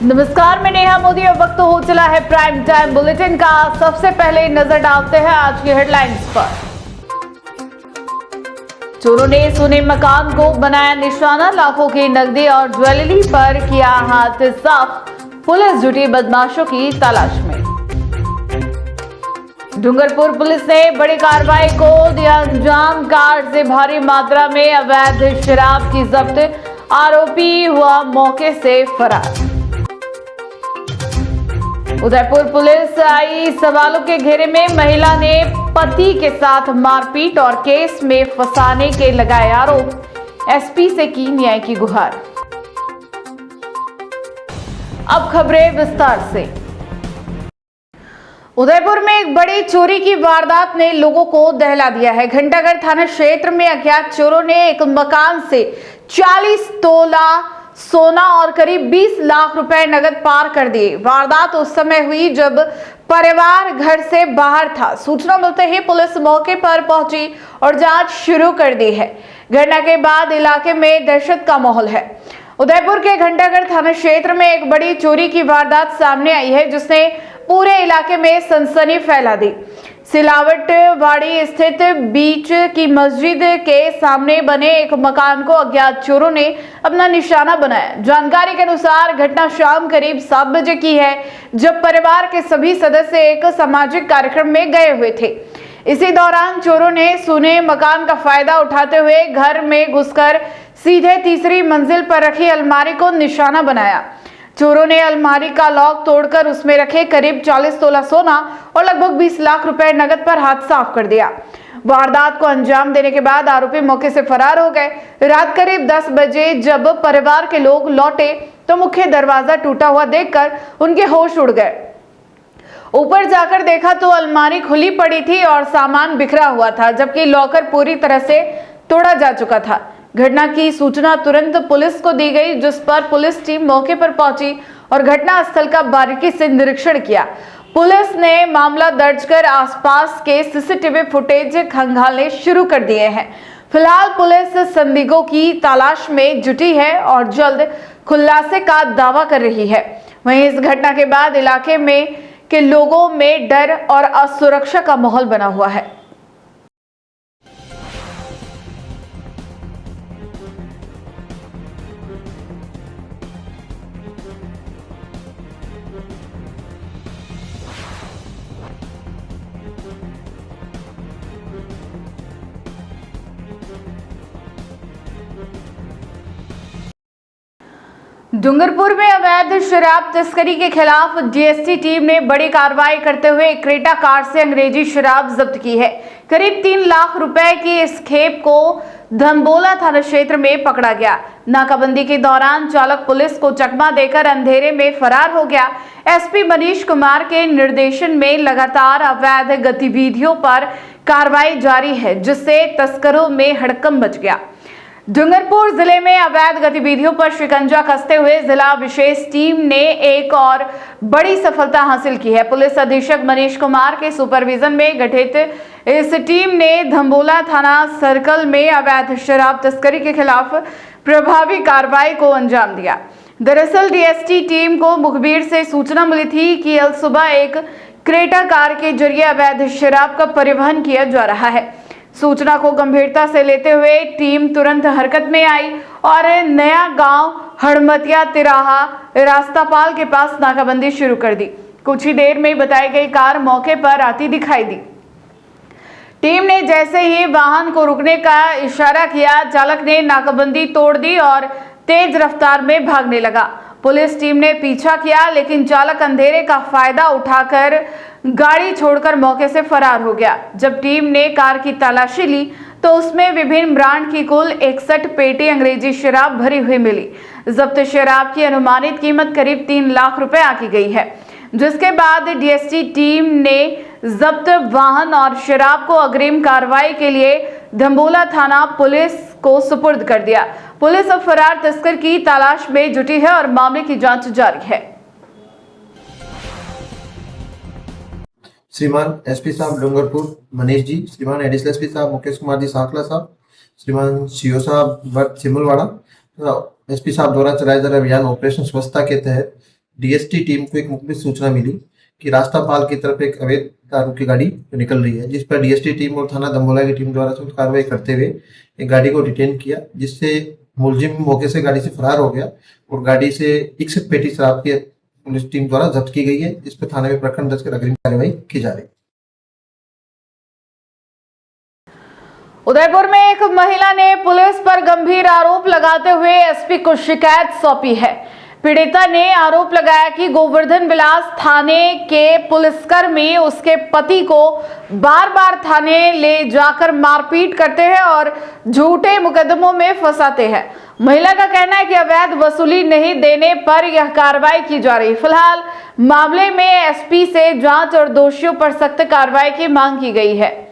नमस्कार, मैं नेहा मोदी। अब वक्त हो चला है प्राइम टाइम बुलेटिन का। सबसे पहले नजर डालते हैं आज की हेडलाइंस पर। चोरों ने सोने मकान को बनाया निशाना, लाखों की नकदी और ज्वेलरी पर किया हाथ साफ। पुलिस जुटी बदमाशों की तलाश में। डूंगरपुर पुलिस ने बड़ी कार्रवाई को दिया अंजाम। कार से भारी मात्रा में अवैध शराब की जब्त, आरोपी हुआ मौके से फरार। उदयपुर पुलिस आई सवालों के घेरे में, महिला ने पति के साथ मारपीट और केस में फंसाने के लगाए आरोप। एसपी से की न्याय की गुहार। अब खबरें विस्तार से। उदयपुर में एक बड़ी चोरी की वारदात ने लोगों को दहला दिया है। घंटाघर थाना क्षेत्र में अज्ञात चोरों ने एक मकान से 40 तोला सोना और करीब 20 लाख रुपए नगद पार कर दिए। वारदात उस समय हुई जब परिवार घर से बाहर था। सूचना मिलते ही पुलिस मौके पर पहुंची और जांच शुरू कर दी है। घटना के बाद इलाके में दहशत का माहौल है। उदयपुर के घंटाघर थाना क्षेत्र में एक बड़ी चोरी की वारदात सामने आई है, जिसने पूरे इलाके में सनसनी फैला दी। सिलावटवाड़ी स्थित बीच की मस्जिद के सामने बने एक मकान को अज्ञात चोरों ने अपना निशाना बनाया। जानकारी के अनुसार घटना शाम करीब 7 बजे की है, जब परिवार के सभी सदस्य एक सामाजिक कार्यक्रम में गए हुए थे। इसी दौरान चोरों ने सोने मकान का फायदा उठाते हुए घर में घुसकर सीधे तीसरी मंजिल पर रखी अलमारी को निशाना बनाया। चोरों ने अलमारी का लॉक तोड़कर उसमें रखे करीब 40 तोला सोना और लगभग 20 लाख रुपए नकद पर हाथ साफ कर दिया। वारदात को अंजाम देने के बाद आरोपी मौके से फरार हो गए। रात करीब 10 बजे जब परिवार के लोग लौटे तो मुख्य दरवाजा टूटा हुआ देखकर उनके होश उड़ गए। ऊपर जाकर देखा तो अलमारी खुली पड़ी थी और सामान बिखरा हुआ था, जबकि लॉकर पूरी तरह से तोड़ा जा चुका था। घटना की सूचना तुरंत पुलिस को दी गई, जिस पर पुलिस टीम मौके पर पहुंची और घटना स्थल का बारीकी से निरीक्षण किया। पुलिस ने मामला दर्ज कर आसपास के सीसीटीवी फुटेज खंगालने शुरू कर दिए हैं। फिलहाल पुलिस संदिग्धों की तलाश में जुटी है और जल्द खुलासे का दावा कर रही है। वहीं इस घटना के बाद इलाके में के लोगों में डर और असुरक्षा का माहौल बना हुआ है। डूंगरपुर में अवैध शराब तस्करी के खिलाफ डीएसटी टीम ने बड़ी कार्रवाई करते हुए एक क्रेटा कार से अंग्रेजी शराब जब्त की है। करीब 3 लाख रुपए की इस खेप को धनबोला थाना क्षेत्र में पकड़ा गया। नाकाबंदी के दौरान चालक पुलिस को चकमा देकर अंधेरे में फरार हो गया। एसपी मनीष कुमार के निर्देशन में लगातार अवैध गतिविधियों पर कार्रवाई जारी है, जिससे तस्करों में हड़कंप मच गया। डूंगरपुर जिले में अवैध गतिविधियों पर शिकंजा कसते हुए जिला विशेष टीम ने एक और बड़ी सफलता हासिल की है। पुलिस अधीक्षक मनीष कुमार के सुपरविजन में गठित इस टीम ने धम्बोला थाना सर्कल में अवैध शराब तस्करी के खिलाफ प्रभावी कार्रवाई को अंजाम दिया। दरअसल डीएसटी टीम को मुखबिर से सूचना मिली थी कि कल सुबह एक क्रेटा कार के जरिए अवैध शराब का परिवहन किया जा रहा है। सूचना को गंभीरता से लेते हुए टीम तुरंत हरकत में आई और नया गांव हड़मतिया तिराहा रास्तापाल के पास नाकाबंदी शुरू कर दी। कुछ ही देर में बताई गई कार मौके पर आती दिखाई दी। टीम ने जैसे ही वाहन को रुकने का इशारा किया, चालक ने नाकाबंदी तोड़ दी और तेज रफ्तार में भागने लगा। पुलिस टीम ने पीछा किया, लेकिन चालक अंधेरे का फायदा उठाकर गाड़ी छोड़कर मौके से फरार हो गया। जब टीम ने कार की तलाशी ली तो उसमें विभिन्न ब्रांड की कुल 61 पेटी अंग्रेजी शराब भरी हुई मिली। जब्त शराब की अनुमानित कीमत करीब 3 लाख रुपए आकी गई है, जिसके बाद डीएसटी टीम ने जब्त वाहन और शराब को अग्रिम कार्रवाई के लिए धम्बोला थाना पुलिस को सुपुर्द कर दिया। पुलिस अब फरार तस्कर की तलाश में जुटी है और मामले की जांच जारी है। श्रीमान एसपी साहब डूंगरपुर मनीष जी, श्रीमान एडिशनल एसपी साहब मुकेश कुमार जी साकला साहब, श्रीमान सीओ साहब भट्ट सिमुलवाड़ा, एसपी साहब द्वारा चलाए जा रहे अभियान ऑपरेशन स्वच्छता के तहत डीएसटी टीम को एक मुखबिर सूचना मिली कि रास्तापाल की तरफ एक अवैध दारू की गाड़ी निकल रही है, जिस पर डीएसटी टीम और थाना दंबोला की टीम द्वारा संयुक्त कार्रवाई करते हुए एक गाड़ी को डिटेन किया, जिससे मुलजिम मौके से गाड़ी से फरार हो गया और गाड़ी से 61 पेटी शराब की पुलिस टीम द्वारा जब्त की गई है, जिस पर थाने में प्रकरण दर्ज कर अग्रिम कार्रवाई की जा रही है। उदयपुर में एक महिला ने पुलिस पर गंभीर आरोप लगाते हुए एसपी को शिकायत सौंपी है। पीड़िता ने आरोप लगाया कि गोवर्धन विलास थाने के पुलिसकर्मी उसके पति को बार बार थाने ले जाकर मारपीट करते हैं और झूठे मुकदमों में फंसाते हैं। महिला का कहना है कि अवैध वसूली नहीं देने पर यह कार्रवाई की जा रही है। फिलहाल मामले में एसपी से जांच और दोषियों पर सख्त कार्रवाई की मांग की गई है।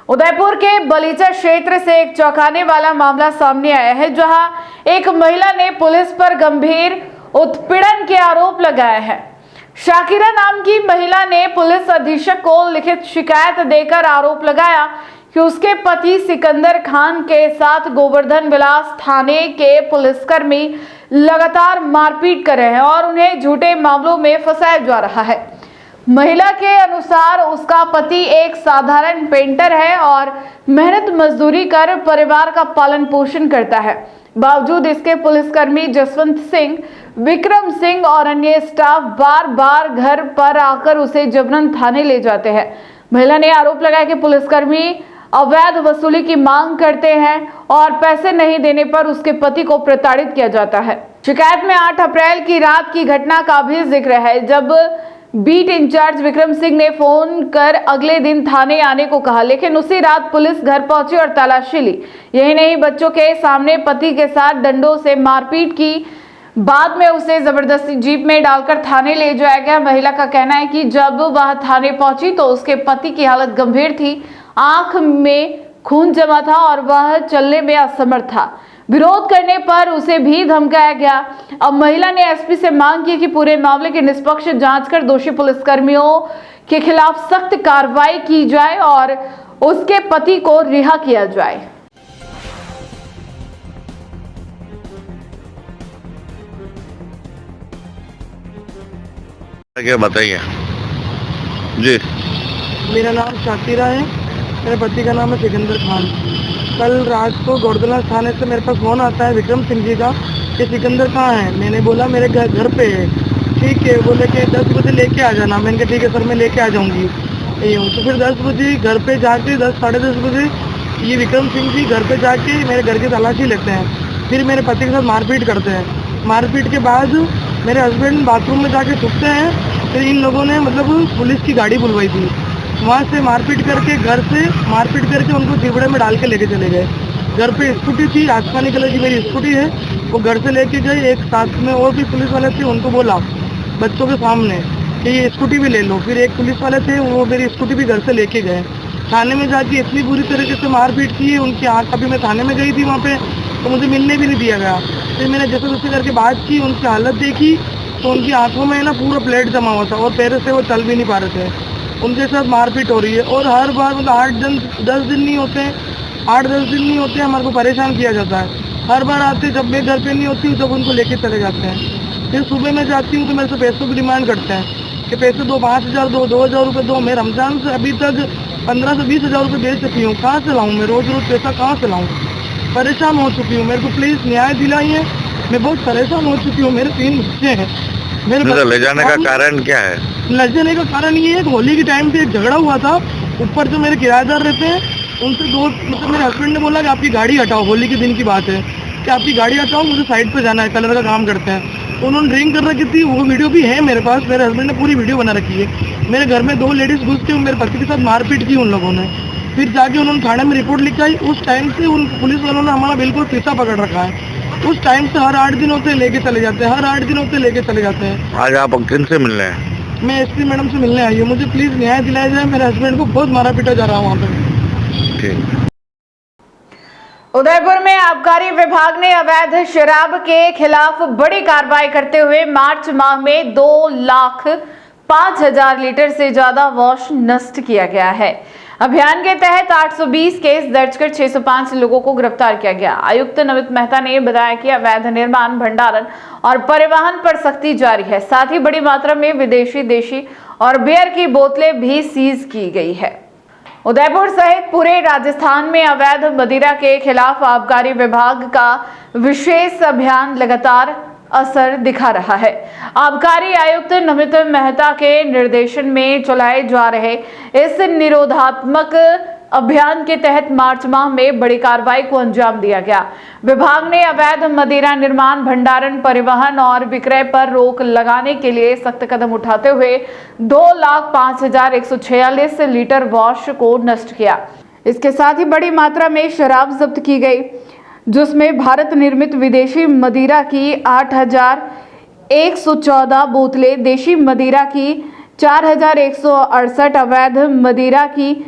उदयपुर के बलीचा क्षेत्र से एक चौंकाने वाला मामला सामने आया है, जहां एक महिला ने पुलिस पर गंभीर उत्पीड़न के आरोप लगाए हैं। शाकिरा नाम की महिला ने पुलिस अधीक्षक को लिखित शिकायत देकर आरोप लगाया कि उसके पति सिकंदर खान के साथ गोवर्धन विलास थाने के पुलिसकर्मी लगातार मारपीट कर रहे हैं और उन्हें झूठे मामलों में फंसाया जा रहा है। महिला के अनुसार उसका पति एक साधारण पेंटर है और मेहनत मजदूरी कर परिवार का पालन पोषण करता है। बावजूद इसके पुलिसकर्मी जसवंत सिंह, विक्रम सिंह और अन्य स्टाफ बार बार घर पर आकर उसे जबरन थाने ले जाते हैं। महिला ने आरोप लगाया कि पुलिसकर्मी अवैध वसूली की मांग करते हैं और पैसे नहीं देने पर उसके पति को प्रताड़ित किया जाता है। शिकायत में 8 अप्रैल की रात की घटना का भी जिक्र है, जब बीट इंचार्ज विक्रम सिंह ने फोन कर अगले दिन थाने आने को कहा, लेकिन उसी रात पुलिस घर पहुंची और तलाशी ली। यही नहीं, बच्चों के सामने पति के साथ डंडों से मारपीट की। बाद में उसे जबरदस्ती जीप में डालकर थाने ले जाया गया। महिला का कहना है कि जब वह थाने पहुंची तो उसके पति की हालत गंभीर थी, आंख में खून जमा था और वह चलने में असमर्थ था। विरोध करने पर उसे भी धमकाया गया। अब महिला ने एसपी से मांग की कि पूरे मामले की निष्पक्ष जांच कर दोषी पुलिसकर्मियों के खिलाफ सख्त कार्रवाई की जाए और उसके पति को रिहा किया जाए। क्या बताइए जी। मेरा नाम शाकिरा है, मेरे पति का नाम है सिकंदर खान। कल रात को गोवर्धन थाने से मेरे पास फोन आता है विक्रम सिंह जी का कि सिकंदर कहाँ है। मैंने बोला मेरे घर पे है। ठीक है, बोले कि 10 बजे लेके आ जाना। मैंने कहा ठीक है सर, मैं लेके आ जाऊंगी। तो फिर 10 बजे घर पे जाके 10 साढ़े 10 बजे ये विक्रम सिंह जी घर पे जाके मेरे घर की तलाशी लेते हैं। फिर मेरे पति के साथ मारपीट करते हैं। मारपीट के बाद मेरे हस्बैंड बाथरूम में जाके छुपते हैं। फिर इन लोगों ने पुलिस की गाड़ी बुलवाई थी, वहाँ से मारपीट करके घर से मारपीट करके उनको चिबड़े में डाल के लेके चले गए। घर पे स्कूटी थी, आसमानी कलर की मेरी स्कूटी है, वो घर से लेके गए। एक साथ में और भी पुलिस वाले थे, उनको बोला बच्चों के सामने कि ये स्कूटी भी ले लो। फिर एक पुलिस वाले थे, वो मेरी स्कूटी भी घर से लेके गए। थाने में जाके इतनी बुरी तरीके से मारपीट की उनकी आँख। अभी मैं थाने में गई थी वहाँ पे, तो मुझे मिलने भी नहीं दिया गया। फिर मैंने जैसे तैसे करके बात की, उनकी हालत देखी तो उनकी आंखों में पूरा ब्लड जमा हुआ था और पैरों से वो चल भी नहीं पा रहे थे। उनके साथ मारपीट हो रही है और हर बार 8-10 दिन नहीं होते, 8-10 दिन नहीं होते, हमारे को परेशान किया जाता है। हर बार आते, जब मैं घर पे नहीं होती हूँ तब उनको लेके चले जाते हैं। फिर सुबह में जाती हूँ तो मेरे से पैसों की डिमांड करते हैं कि पैसे दो, 5,000 दो, 2,000 रुपये दो। मैं रमजान से अभी तक 15 से 20,000 रुपये बेच चुकी हूँ। कहाँ से लाऊँ मैं रोज रोज पैसा, कहाँ से लाऊँ? परेशान हो चुकी हूँ, मेरे को प्लीज़ न्याय दिलाइए। मैं बहुत परेशान हो चुकी हूँ। मेरे 3 बच्चे हैं। मेरे ले जाने का कारण क्या है? ले जाने का कारण ये है कि होली के टाइम पे एक झगड़ा हुआ था। ऊपर जो मेरे किराएदार रहते हैं उनसे मेरे हस्बैंड ने बोला कि आपकी गाड़ी हटाओ, होली के दिन की बात है कि आपकी गाड़ी हटाओ, मुझे साइड पे जाना है, कलर का काम करते हैं। तो उन्होंने ड्रिंक कर रखी थी, वो वीडियो भी है मेरे पास। मेरे हस्बैंड ने पूरी वीडियो बना रखी है। मेरे घर में 2 लेडीज घुस के मेरे पति के साथ मारपीट की उन लोगों ने। फिर जाके उन्होंने थाने में रिपोर्ट लिखाई। उस टाइम से उन पुलिस वालों ने हमारा बिल्कुल पीछा पकड़ रखा है। उस टाइम से हर 8 दिनों से लेके चले जाते हैं, हर 8 दिनों से लेके चले जाते हैं। आज आप किन से मिलने हैं? मैं एसपी मैडम से मिलने आई हूँ। मुझे प्लीज न्याय दिलाया जाए। मेरे हस्बैंड को बहुत मारा पीटा जा रहा है वहाँ पे। ठीक। उदयपुर में आबकारी विभाग ने अवैध शराब के खिलाफ बड़ी कार्रवाई करते हुए मार्च माह में 2,05,000 लीटर से ज्यादा वॉश नष्ट किया गया है। अभियान के तहत 820 केस दर्ज कर 605 लोगों को गिरफ्तार किया गया। आयुक्त नमित मेहता ने बताया कि अवैध निर्माण, भंडारण और परिवहन पर सख्ती जारी है। साथ ही बड़ी मात्रा में विदेशी, देशी और बियर की बोतलें भी सीज की गई है। उदयपुर सहित पूरे राजस्थान में अवैध मदिरा के खिलाफ आबकारी विभाग का विशेष अभियान लगातार असर दिखा रहा है। आबकारी आयुक्त नमित मेहता के निर्देशन में चलाए जा रहे इस निरोधात्मक अभियान के तहत मार्च माह में बड़ी कार्रवाई को अंजाम दिया गया। विभाग ने अवैध मदिरा निर्माण, भंडारण, परिवहन और विक्रय पर रोक लगाने के लिए सख्त कदम उठाते हुए 2,05,146 लीटर वॉश को नष्ट किया। इसके साथ ही बड़ी मात्रा में शराब जब्त की गई, जिसमें भारत निर्मित विदेशी मदिरा की 8,114 बोतलें, देशी मदिरा की 4,168, अवैध मदिरा की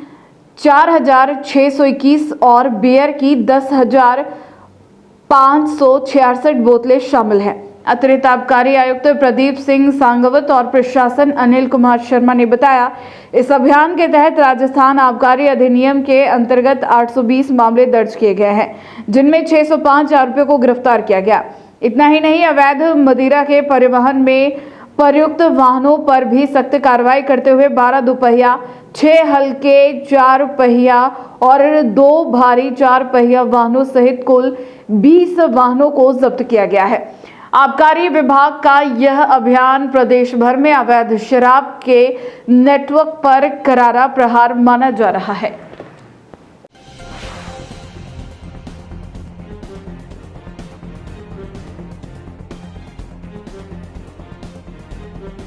4,621 और बियर की 10,566 बोतलें शामिल हैं। अतिरिक्त आबकारी आयुक्त प्रदीप सिंह सांगवत और प्रशासन अनिल कुमार शर्मा ने बताया, इस अभियान के तहत राजस्थान आबकारी अधिनियम के अंतर्गत 820 मामले दर्ज किए गए हैं, जिनमें 605 आरोपियों को गिरफ्तार किया गया। इतना ही नहीं, अवैध मदिरा के परिवहन में प्रयुक्त वाहनों पर भी सख्त कार्रवाई करते हुए 12 दोपहिया, 6 हल्के 4 पहिया और 2 भारी 4 पहिया वाहनों सहित कुल 20 वाहनों को जब्त किया गया है। आबकारी विभाग का यह अभियान प्रदेश भर में अवैध शराब के नेटवर्क पर करारा प्रहार माना जा रहा है।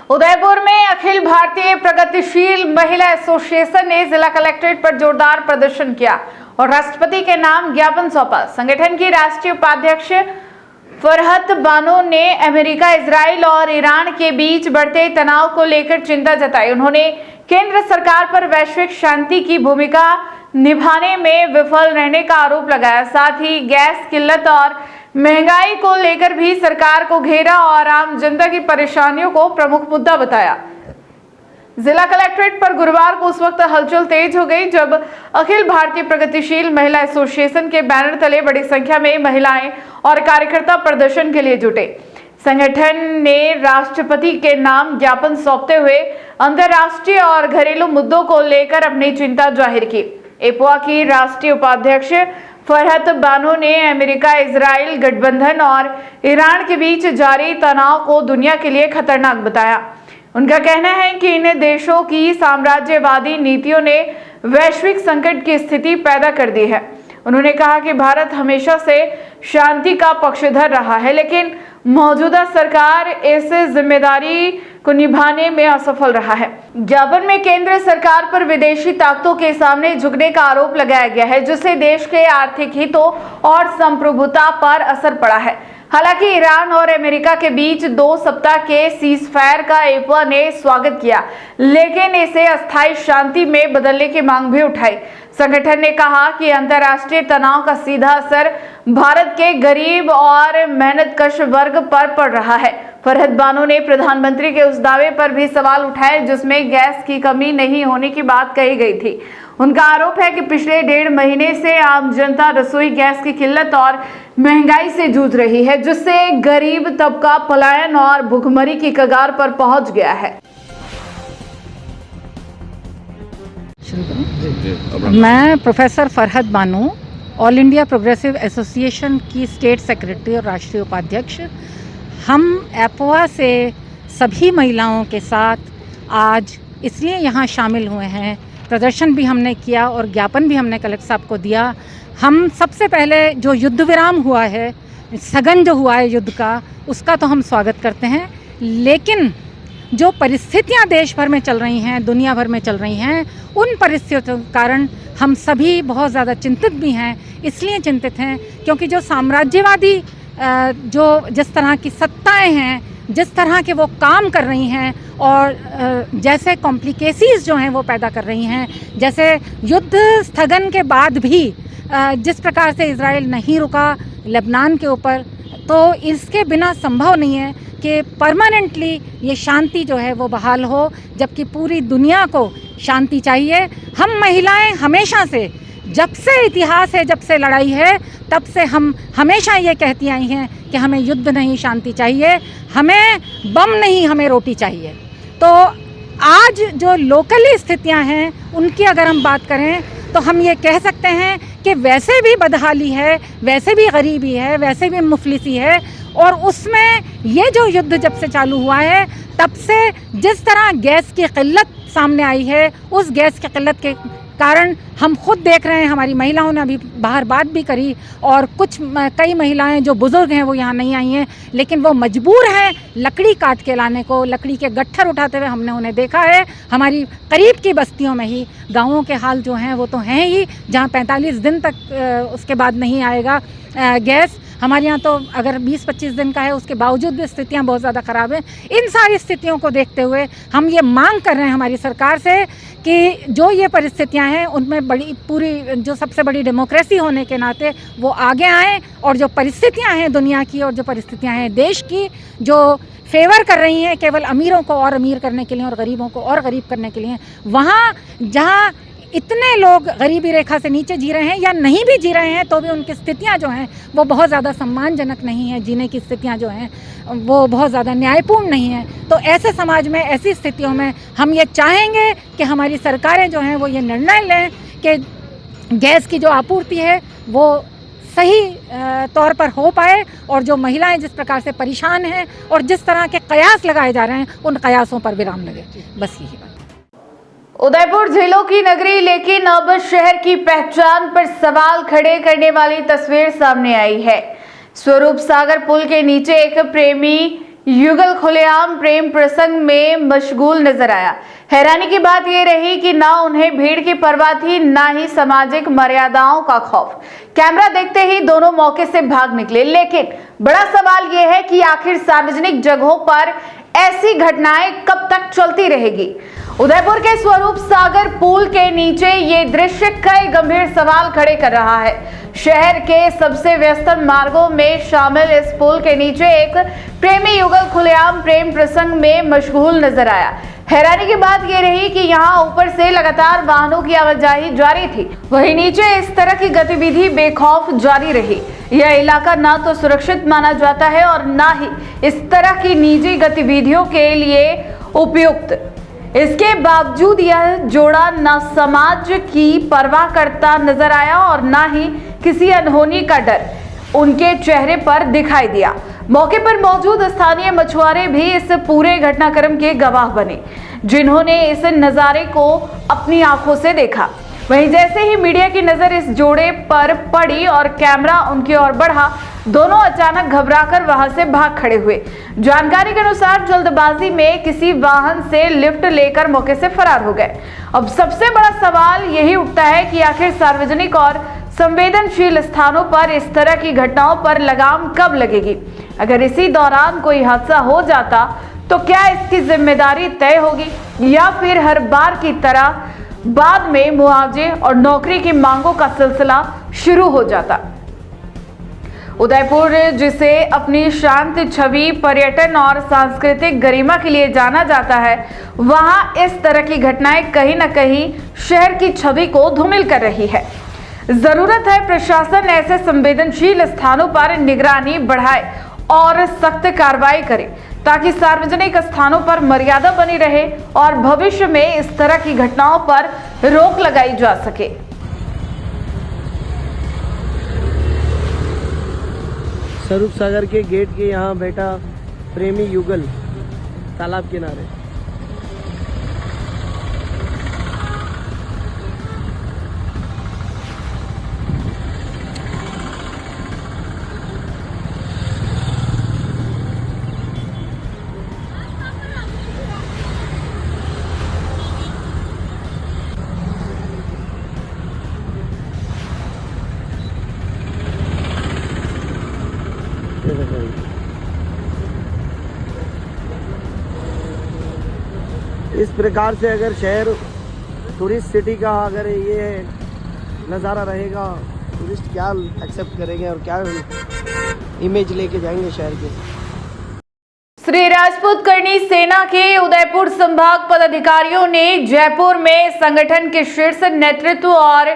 उदयपुर में अखिल भारतीय प्रगतिशील महिला एसोसिएशन ने जिला कलेक्ट्रेट पर जोरदार प्रदर्शन किया और राष्ट्रपति के नाम ज्ञापन सौंपा। संगठन की राष्ट्रीय उपाध्यक्ष फरहत बानो ने अमेरिका, इजराइल और ईरान के बीच बढ़ते तनाव को लेकर चिंता जताई। उन्होंने केंद्र सरकार पर वैश्विक शांति की भूमिका निभाने में विफल रहने का आरोप लगाया। साथ ही गैस किल्लत और महंगाई को लेकर भी सरकार को घेरा और आम जनता की परेशानियों को प्रमुख मुद्दा बताया। जिला कलेक्ट्रेट पर गुरुवार को उस वक्त हलचल तेज हो गई जब अखिल भारतीय प्रगतिशील महिला एसोसिएशन के बैनर तले बड़ी संख्या में महिलाएं और कार्यकर्ता प्रदर्शन के लिए जुटे। संगठन ने राष्ट्रपति के नाम ज्ञापन सौंपते हुए अंतर्राष्ट्रीय और घरेलू मुद्दों को लेकर अपनी चिंता जाहिर की। एपोआ की राष्ट्रीय उपाध्यक्ष फरहत बानो ने अमेरिका, इजराइल गठबंधन और ईरान के बीच जारी तनाव को दुनिया के लिए खतरनाक बताया। उनका कहना है कि इन देशों की साम्राज्यवादी नीतियों ने वैश्विक संकट की स्थिति पैदा कर दी है। उन्होंने कहा कि भारत हमेशा से शांति का पक्षधर रहा है, लेकिन मौजूदा सरकार इस जिम्मेदारी को निभाने में असफल रहा है। ज्ञापन में केंद्र सरकार पर विदेशी ताकतों के सामने झुकने का आरोप लगाया गया है, जिससे देश के आर्थिक हितों और संप्रभुता पर असर पड़ा है। हालांकि ईरान और अमेरिका के बीच 2 सप्ताह के सीजफायर का एपोआ ने स्वागत किया, लेकिन इसे अस्थायी शांति में बदलने की मांग भी उठाई। संगठन ने कहा कि अंतर्राष्ट्रीय तनाव का सीधा असर भारत के गरीब और मेहनतकश वर्ग पर पड़ रहा है। फरहत बानो ने प्रधानमंत्री के उस दावे पर भी सवाल उठाए जिसमें गैस की कमी नहीं होने की बात कही गई थी। उनका आरोप है कि पिछले 1.5 महीने से आम जनता रसोई गैस की किल्लत और महंगाई से जूझ रही है, जिससे गरीब तबका पलायन और भुखमरी की कगार पर पहुंच गया है। मैं professor Farhat Bano, all India progressive association की स्टेट सेक्रेटरी और राष्ट्रीय उपाध्यक्ष। हम एपोआ से सभी महिलाओं के साथ आज इसलिए यहाँ शामिल हुए हैं, प्रदर्शन भी हमने किया और ज्ञापन भी हमने कलेक्टर साहब को दिया। हम सबसे पहले जो युद्ध विराम हुआ है, स्थगन जो हुआ है युद्ध का, उसका तो हम स्वागत करते हैं, लेकिन जो परिस्थितियां देश भर में चल रही हैं, दुनिया भर में चल रही हैं, उन परिस्थितियों के कारण हम सभी बहुत ज़्यादा चिंतित भी हैं। इसलिए चिंतित हैं क्योंकि जो साम्राज्यवादी जो जिस तरह की सत्ताएं हैं, जिस तरह के वो काम कर रही हैं और जैसे कॉम्प्लिकेसीज जो हैं वो पैदा कर रही हैं, जैसे युद्ध स्थगन के बाद भी जिस प्रकार से इजराइल नहीं रुका लेबनान के ऊपर, तो इसके बिना संभव नहीं है कि परमानेंटली ये शांति जो है वो बहाल हो, जबकि पूरी दुनिया को शांति चाहिए। हम महिलाएं हमेशा से, जब से इतिहास है, जब से लड़ाई है, तब से हम हमेशा ये कहती आई हैं कि हमें युद्ध नहीं, शांति चाहिए, हमें बम नहीं, हमें रोटी चाहिए। तो आज जो लोकली स्थितियां हैं उनकी अगर हम बात करें तो हम ये कह सकते हैं कि वैसे भी बदहाली है, वैसे भी गरीबी है, वैसे भी मुफलिसी है, और उसमें ये जो युद्ध जब से चालू हुआ है तब से जिस तरह गैस की किल्लत सामने आई है, उस गैस की किल्लत के कारण हम खुद देख रहे हैं, हमारी महिलाओं ने अभी बाहर बात भी करी, और कई महिलाएं जो बुज़ुर्ग हैं वो यहाँ नहीं आई हैं, लेकिन वो मजबूर हैं लकड़ी काट के लाने को, लकड़ी के गट्ठर उठाते हुए हमने उन्हें देखा है। हमारी करीब की बस्तियों में ही गाँवों के हाल जो हैं वो तो हैं ही, जहाँ 45 दिन तक उसके बाद नहीं आएगा गैस। हमारे यहाँ तो अगर 20-25 दिन का है, उसके बावजूद भी स्थितियाँ बहुत ज़्यादा ख़राब हैं। इन सारी स्थितियों को देखते हुए हम ये मांग कर रहे हैं हमारी सरकार से कि जो ये परिस्थितियाँ हैं उनमें बड़ी पूरी जो सबसे बड़ी डेमोक्रेसी होने के नाते वो आगे आएँ, और जो परिस्थितियाँ हैं दुनिया की और जो परिस्थितियाँ हैं देश की, जो फेवर कर रही हैं केवल अमीरों को और अमीर करने के लिए और गरीबों को और गरीब करने के लिए, वहाँ जहाँ इतने लोग गरीबी रेखा से नीचे जी रहे हैं या नहीं भी जी रहे हैं तो भी उनकी स्थितियां जो हैं वो बहुत ज़्यादा सम्मानजनक नहीं हैं, जीने की स्थितियां जो हैं वो बहुत ज़्यादा न्यायपूर्ण नहीं हैं। तो ऐसे समाज में, ऐसी स्थितियों में हम ये चाहेंगे कि हमारी सरकारें जो हैं वो ये निर्णय लें कि गैस की जो आपूर्ति है वो सही तौर पर हो पाए, और जो महिलाएं जिस प्रकार से परेशान हैं और जिस तरह के कयास लगाए जा रहे हैं उन कयासों पर विराम लगे। बस यही बात। उदयपुर झीलों की नगरी, लेकिन अब शहर की पहचान पर सवाल खड़े करने वाली तस्वीर सामने आई है। स्वरूप सागर पुल के नीचे एक प्रेमी युगल खुलेआम प्रेम प्रसंग में मशगूल नजर आया। हैरानी की बात यह रही कि ना उन्हें भीड़ की परवाह थी, ना ही सामाजिक मर्यादाओं का खौफ। कैमरा देखते ही दोनों मौके से भाग निकले। लेकिन बड़ा सवाल यह है कि आखिर सार्वजनिक जगहों पर ऐसी घटनाएं कब तक चलती रहेगी। उदयपुर के स्वरूप सागर पुल के नीचे ये दृश्य कई गंभीर सवाल खड़े कर रहा है। शहर के सबसे व्यस्त मार्गों में शामिल इस पुल के नीचे एक प्रेमी युगल खुलेआम प्रेम प्रसंग में मशगूल नजर आया। हैरानी की बात यह रही कि यहाँ ऊपर से लगातार वाहनों की आवाजाही जारी थी, वहीं नीचे इस तरह की गतिविधि बेखौफ जारी रही। यह इलाका ना तो सुरक्षित माना जाता है और ना ही इस तरह की निजी गतिविधियों के लिए उपयुक्त। इसके बावजूद यह जोड़ा ना समाज की परवाह करता नजर आया और ना ही किसी अनहोनी का डर उनके चेहरे पर दिखाई दिया। मौके पर मौजूद स्थानीय मछुआरे भी इस पूरे घटनाक्रम के गवाह बने, जिन्होंने इस नजारे को अपनी आंखों से देखा। वहीं जैसे ही मीडिया की नजर इस जोड़े पर पड़ी और कैमरा उनकी ओर बढ़ा, दोनों अचानक घबराकर वहां से भाग खड़े हुए। जानकारी के अनुसार जल्दबाजी में किसी वाहन से लिफ्ट लेकर मौके से फरार हो गए। अब सबसे बड़ा सवाल यही उठता है कि आखिर सार्वजनिक और संवेदनशील स्थानों पर इस तरह की घटनाओं पर लगाम कब लगेगी। अगर इसी दौरान कोई हादसा हो जाता तो क्या इसकी जिम्मेदारी तय होगी, या फिर हर बार की तरह बाद में मुआवजे और नौकरी की मांगों का सिलसिला शुरू हो जाता। उदयपुर, जिसे अपनी शांत छवि, पर्यटन और सांस्कृतिक गरिमा के लिए जाना जाता है, वहां इस तरह की घटनाएं कहीं न कहीं शहर की छवि को धूमिल कर रही है। जरूरत है प्रशासन ऐसे संवेदनशील स्थानों पर निगरानी बढ़ाए और सख्त कार्रवाई करे, ताकि सार्वजनिक स्थानों पर मर्यादा बनी रहे और भविष्य में इस तरह की घटनाओं पर रोक लगाई जा सके। स्वरूप सागर के गेट के यहाँ बैठा प्रेमी युगल तालाब किनारे। इस प्रकार से अगर शहर टूरिस्ट सिटी का अगर ये नज़ारा रहेगा, टूरिस्ट क्या एक्सेप्ट करेंगे और क्या इमेज लेके जाएंगे शहर के। श्री राजपूत करनी सेना के उदयपुर संभाग पदाधिकारियों ने जयपुर में संगठन के शीर्ष नेतृत्व और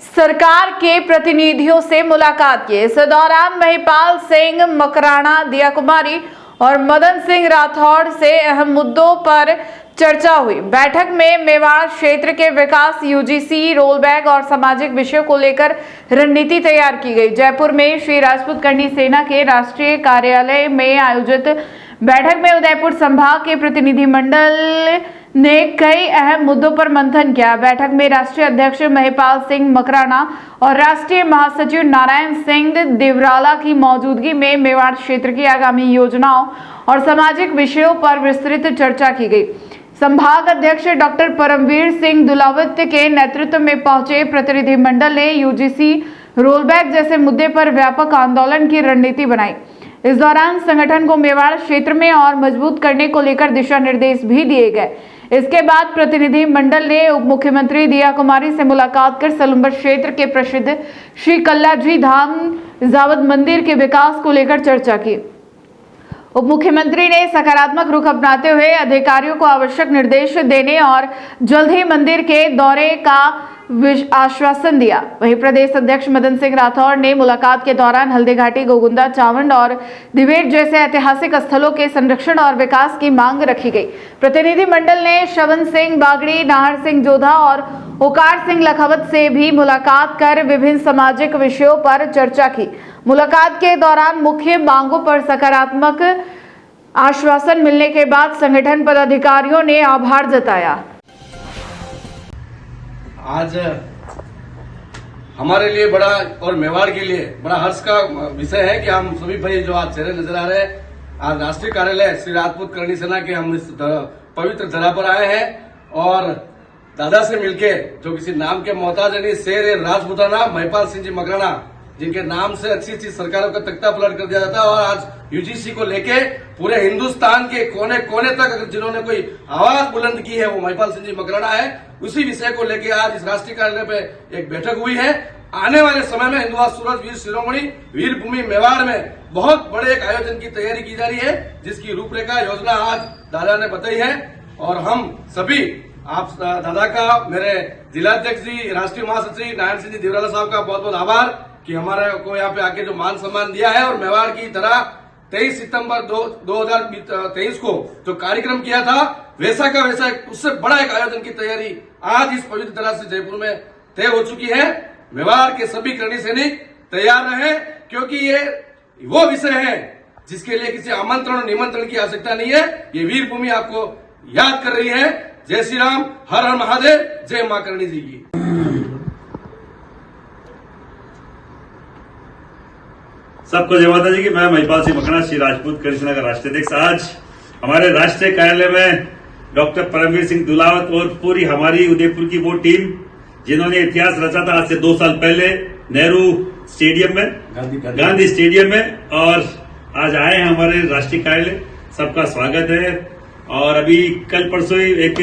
सरकार के प्रतिनिधियों से मुलाकात की। इस दौरान महिपाल सिंह मकराना, दिया कुमारी और मदन सिंह राठौड़ से अहम मुद्दों पर चर्चा हुई। बैठक में मेवाड़ क्षेत्र के विकास, यूजीसी, रोलबैक और सामाजिक विषयों को लेकर रणनीति तैयार की गई। जयपुर में श्री राजपूत करनी सेना के राष्ट्रीय कार्यालय में आयोजित बैठक में उदयपुर संभाग के प्रतिनिधिमंडल ने कई अहम मुद्दों पर मंथन किया। बैठक में राष्ट्रीय अध्यक्ष महिपाल सिंह मकराना और राष्ट्रीय महासचिव नारायण सिंह दिवराला की मौजूदगी में मेवाड़ क्षेत्र की आगामी योजनाओं और सामाजिक विषयों पर विस्तृत चर्चा की गई। संभाग अध्यक्ष डॉक्टर परमवीर सिंह दुलावत के नेतृत्व में पहुंचे प्रतिनिधिमंडल ने यूजीसी, रोलबैक जैसे मुद्दे पर व्यापक आंदोलन की रणनीति बनाई। इस दौरान संगठन को मेवाड़ क्षेत्र में और मजबूत करने को लेकर दिशा निर्देश भी दिए गए। इसके बाद प्रतिनिधि मंडल ने उप मुख्यमंत्री दिया कुमारी से मुलाकात कर सलुम्बर क्षेत्र के प्रसिद्ध श्री कल्लाजी धाम जावद मंदिर के विकास को लेकर चर्चा की। उप मुख्यमंत्री ने सकारात्मक रुख अपनाते हुए अधिकारियों को आवश्यक निर्देश देने और जल्द ही मंदिर के दौरे का आश्वासन दिया। वहीं प्रदेश अध्यक्ष मदन सिंह राठौड़ ने मुलाकात के दौरान हल्दी घाटी, गोगुंदा, चावंड और दिवेट जैसे ऐतिहासिक स्थलों के संरक्षण और विकास की मांग रखी गई। प्रतिनिधिमंडल ने श्रवण सिंह बागड़ी, नाहर सिंह जोधा और ओकार सिंह लखावत से भी मुलाकात कर विभिन्न सामाजिक विषयों पर चर्चा की। मुलाकात के दौरान मुख्य मांगों पर सकारात्मक आश्वासन मिलने के बाद संगठन पदाधिकारियों ने आभार जताया। आज हमारे लिए बड़ा और मेवाड़ के लिए बड़ा हर्ष का विषय है कि हम सभी भाई जो आज चेहरे नजर आ रहे हैं, आज राष्ट्रीय कार्यालय श्री राजपूत करनी सेना के हम इस पवित्र जगह पर आए हैं और दादा से मिलके, जो किसी नाम के मोहताज नहीं, शेर राजपूताना महिपाल सिंह जी मकराना, जिनके नाम से अच्छी अच्छी सरकारों का तख्ता पलट कर दिया जाता है। और आज यूजीसी को लेके पूरे हिंदुस्तान के कोने कोने तक अगर जिन्होंने कोई आवाज बुलंद की है वो महिपाल सिंह जी मकराना है। उसी विषय को लेके आज इस राष्ट्रीय कार्यालय पे एक बैठक हुई है। आने वाले समय में हिंदुआ सूरज वीर शिरोमणि वीर भूमि मेवाड़ में बहुत बड़े एक आयोजन की तैयारी की जा रही है, जिसकी रूपरेखा योजना आज दादा ने बताई है। और हम सभी आप दादा का, मेरे जिलाध्यक्ष जी, राष्ट्रीय महासचिव नारायण सिंह जी दिवराला साहब का बहुत बहुत आभार कि हमारे को यहाँ पे आके जो मान सम्मान दिया है। और मेवाड़ की तरह 23 सितंबर 2023 को जो कार्यक्रम किया था, वैसा का वैसा उससे बड़ा एक आयोजन की तैयारी आज इस पवित्र तरह से जयपुर में तय हो चुकी है। मेवाड़ के सभी करनी सैनिक तैयार रहे, क्योंकि ये वो विषय है जिसके लिए किसी आमंत्रण और निमंत्रण की आवश्यकता नहीं है। ये वीर भूमि आपको याद कर रही है। जय श्री राम, हर हर महादेव, जय मां करनी जी की। सबको जय माता जी की। मैं महिपाल सिंह मकराना, श्री राजपूत करनी सेना का राष्ट्रीय अध्यक्ष। आज हमारे राष्ट्रीय कार्यालय में डॉक्टर परमवीर सिंह दुलावत और पूरी हमारी उदयपुर की वो टीम जिन्होंने इतिहास रचा था आज से 2 साल पहले नेहरू स्टेडियम में, गांधी स्टेडियम में, और आज आए हैं हमारे राष्ट्रीय कार्यालय। सबका स्वागत है। और अभी कल परसों एक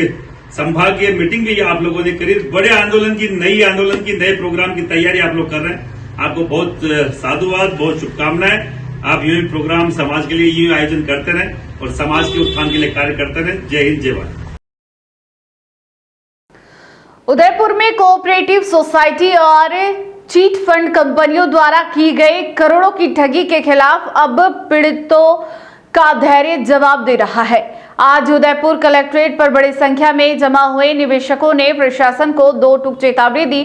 संभागीय मीटिंग भी आप लोगों ने करी। बड़े आंदोलन की, नए प्रोग्राम की तैयारी आप लोग कर रहे हैं। आपको बहुत साधुवाद, बहुत शुभकामनाएं। आप यूं ही प्रोग्राम समाज के लिए यूं आयोजन करते रहें और समाज के उत्थान के लिए कार्य करते रहें। जय हिंद, जय भारत। उदयपुर में कोऑपरेटिव सोसाइटी और चीट फंड कंपनियों द्वारा की गई करोड़ों की ठगी के खिलाफ अब पीड़ितों का धैर्य जवाब दे रहा है। आज उदयपुर कलेक्ट्रेट पर बड़ी संख्या में जमा हुए निवेशकों ने प्रशासन को 2 टूक चेतावनी दी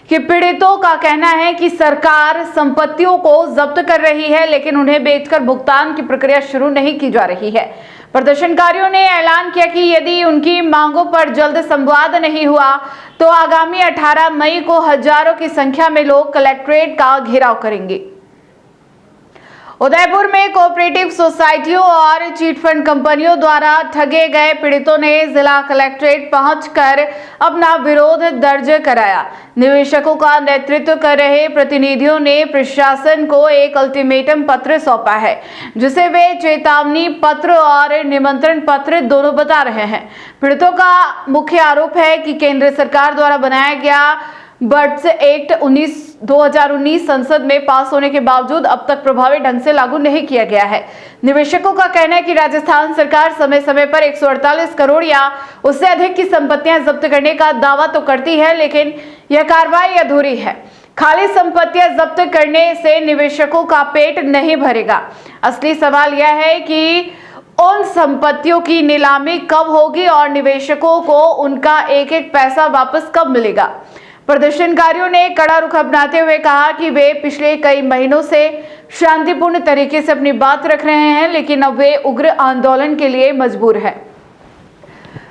कि पीड़ितों का कहना है कि सरकार संपत्तियों को जब्त कर रही है, लेकिन उन्हें बेचकर भुगतान की प्रक्रिया शुरू नहीं की जा रही है। प्रदर्शनकारियों ने ऐलान किया कि यदि उनकी मांगों पर जल्द संवाद नहीं हुआ तो आगामी 18 मई को हजारों की संख्या में लोग कलेक्ट्रेट का घेराव करेंगे। उदयपुर में कोऑपरेटिव सोसाइटियों और चीट फंड कंपनियों द्वारा ठगे गए पीड़ितों ने जिला कलेक्ट्रेट पहुंचकर अपना विरोध दर्ज कराया। निवेशकों का नेतृत्व कर रहे प्रतिनिधियों ने प्रशासन को एक अल्टीमेटम पत्र सौंपा है, जिसे वे चेतावनी पत्र और निमंत्रण पत्र दोनों बता रहे हैं। पीड़ितों का मुख्य आरोप है कि केंद्र सरकार द्वारा बनाया गया बट्स एक्ट 2019 संसद में पास होने के बावजूद अब तक प्रभावी ढंग से लागू नहीं किया गया है। निवेशकों का कहना है कि राजस्थान सरकार समय समय पर 148 करोड़ या उससे अधिक की संपत्तियां जब्त करने का दावा तो करती है, लेकिन यह कार्रवाई अधूरी है। खाली संपत्तियां जब्त करने से निवेशकों का पेट नहीं भरेगा। असली सवाल यह है कि उन संपत्तियों की नीलामी कब होगी और निवेशकों को उनका एक एक पैसा वापस कब मिलेगा। प्रदर्शनकारियों ने कड़ा रुख अपनाते हुए कहा कि वे पिछले कई महीनों से शांतिपूर्ण तरीके से अपनी बात रख रहे हैं, लेकिन अब वे उग्र आंदोलन के लिए मजबूर हैं।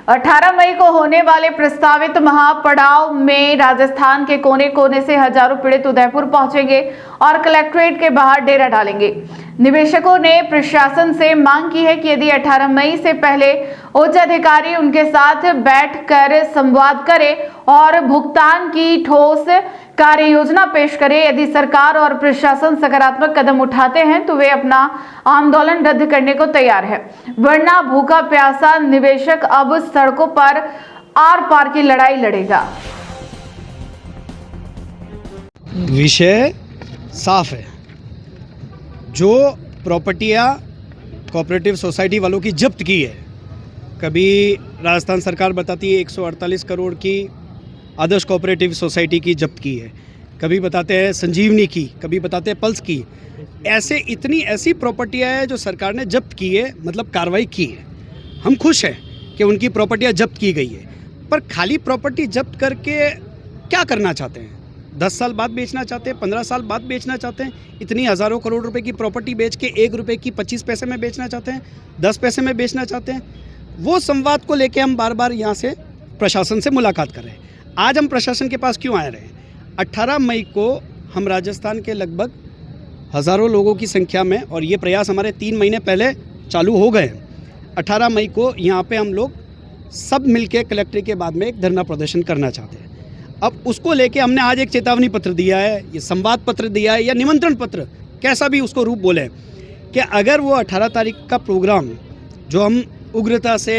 18 मई को होने वाले प्रस्तावित महापड़ाव में राजस्थान के कोने कोने से हजारों पीड़ित उदयपुर पहुंचेंगे और कलेक्ट्रेट के बाहर डेरा डालेंगे। निवेशकों ने प्रशासन से मांग की है कि यदि 18 मई से पहले उच्च अधिकारी उनके साथ बैठकर संवाद करें और भुगतान की ठोस कार्य योजना पेश करें। यदि सरकार और प्रशासन सकारात्मक कदम उठाते हैं तो वे अपना आंदोलन रद्द करने को तैयार है, वरना भूखा प्यासा निवेशक अब सड़कों पर आर पार की लड़ाई लड़ेगा। विषय साफ है। जो प्रॉपर्टियां कोऑपरेटिव सोसाइटी वालों की जब्त की है, कभी राजस्थान सरकार बताती है 148 करोड़ की आदर्श कोऑपरेटिव सोसाइटी की जब्त की है, कभी बताते हैं संजीवनी की, कभी बताते हैं पल्स की। ऐसे इतनी ऐसी प्रॉपर्टियां हैं जो सरकार ने जब्त की है, मतलब कार्रवाई की है। हम खुश हैं कि उनकी प्रॉपर्टियां जब्त की गई है, पर खाली प्रॉपर्टी जब्त करके क्या करना चाहते हैं? 10 साल बाद बेचना चाहते हैं, 15 साल बाद बेचना चाहते हैं? इतनी हज़ारों करोड़ रुपए की प्रॉपर्टी बेच के 1 रुपये की 25 पैसे में बेचना चाहते हैं, 10 पैसे में बेचना चाहते हैं? वो संवाद को लेके हम बार बार यहाँ से प्रशासन से मुलाकात कर रहे हैं। आज हम प्रशासन के पास क्यों आए रहे हैं? 18 मई को हम राजस्थान के लगभग हज़ारों लोगों की संख्या में, और ये प्रयास हमारे 3 महीने पहले चालू हो गए हैं। 18 मई को यहाँ पे हम लोग सब मिलके कलेक्ट्रेट के बाद में एक धरना प्रदर्शन करना चाहते हैं। अब उसको लेके हमने आज एक चेतावनी पत्र दिया है, ये संवाद पत्र दिया है या निमंत्रण पत्र, कैसा भी उसको रूप बोले, कि अगर वो 18 तारीख का प्रोग्राम जो हम उग्रता से,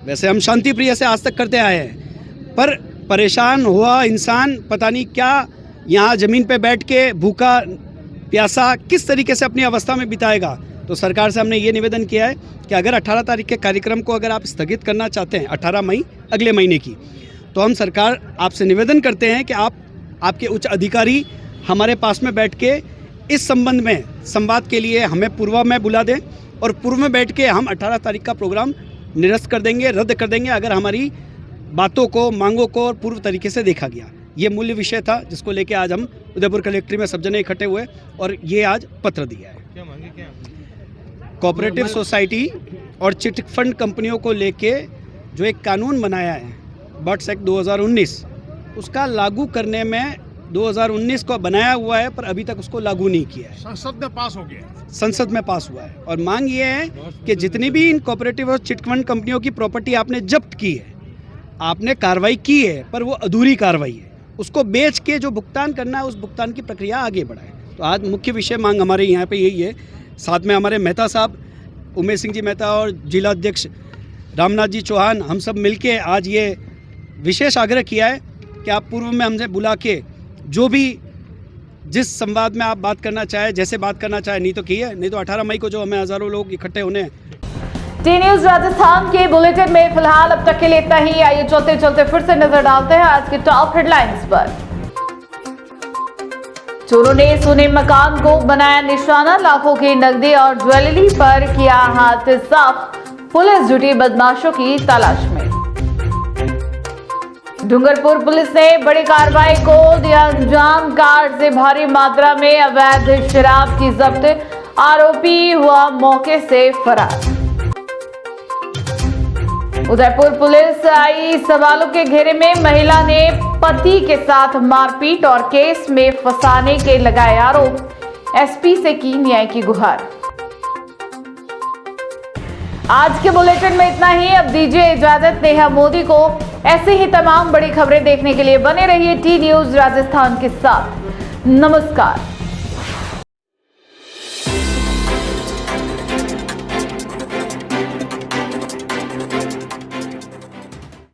वैसे हम शांति प्रिय से आज तक करते आए हैं, पर परेशान हुआ इंसान पता नहीं क्या यहाँ ज़मीन पे बैठ के भूखा प्यासा किस तरीके से अपनी अवस्था में बिताएगा। तो सरकार से हमने ये निवेदन किया है कि अगर 18 तारीख के कार्यक्रम को अगर आप स्थगित करना चाहते हैं, 18 मई अगले महीने की, तो हम सरकार आपसे निवेदन करते हैं कि आपके उच्च अधिकारी हमारे पास में बैठ के इस संबंध में संवाद के लिए हमें पूर्व में बुला दें, और पूर्व में बैठ के हम 18 तारीख का प्रोग्राम निरस्त कर देंगे, रद्द कर देंगे, अगर हमारी बातों को, मांगों को और पूर्व तरीके से देखा गया। ये मूल्य विषय था जिसको लेके आज हम उदयपुर कलेक्ट्रेट में सब जने इकट्ठे हुए और ये आज पत्र दिया है। क्या मांगे क्या? कोऑपरेटिव सोसाइटी और चिट फंड कंपनियों को लेके जो एक कानून बनाया है, बट्स एक्ट 2019, उसका लागू करने में 2019 को बनाया हुआ है, पर अभी तक उसको लागू नहीं किया है। संसद में पास हो गया। संसद में पास हुआ है, और मांग ये है कि जितनी भी इन कोऑपरेटिव और चिट फंड कंपनियों की प्रॉपर्टी आपने जब्त की है, आपने कार्रवाई की है, पर वो अधूरी कार्रवाई है, उसको बेच के जो भुगतान करना है उस भुगतान की प्रक्रिया आगे बढ़ाए। तो आज मुख्य विषय मांग हमारे यहाँ पे यही है। साथ में हमारे मेहता साहब, उमेश सिंह जी मेहता और जिला अध्यक्ष रामनाथ जी चौहान, हम सब मिलके आज ये विशेष आग्रह किया है कि आप पूर्व में हमसे बुला के जो भी जिस संवाद में आप बात करना चाहे, जैसे बात करना चाहे, नहीं तो किए, नहीं तो 18 मई को जो हमें हज़ारों लोग इकट्ठे होने हैं। टी न्यूज राजस्थान के बुलेटिन में फिलहाल अब तक के लिए इतना ही। आइए चलते चलते फिर से नजर डालते हैं आज के टॉप हेडलाइंस पर। चोरों ने सोने मकान को बनाया निशाना, लाखों की नकदी और ज्वेलरी पर किया हाथ साफ, पुलिस जुटी बदमाशों की तलाश में। डूंगरपुर पुलिस ने बड़ी कार्रवाई को दिया अंजाम, कार से भारी मात्रा में अवैध शराब की जब्त, आरोपी हुआ मौके से फरार। उदयपुर पुलिस आई सवालों के घेरे में, महिला ने पति के साथ मारपीट और केस में फंसाने के लगाए आरोप, एसपी से की न्याय की गुहार। आज के बुलेटिन में इतना ही। अब दीजिए इजाजत नेहा मोदी को। ऐसे ही तमाम बड़ी खबरें देखने के लिए बने रहिए टी न्यूज राजस्थान के साथ। नमस्कार।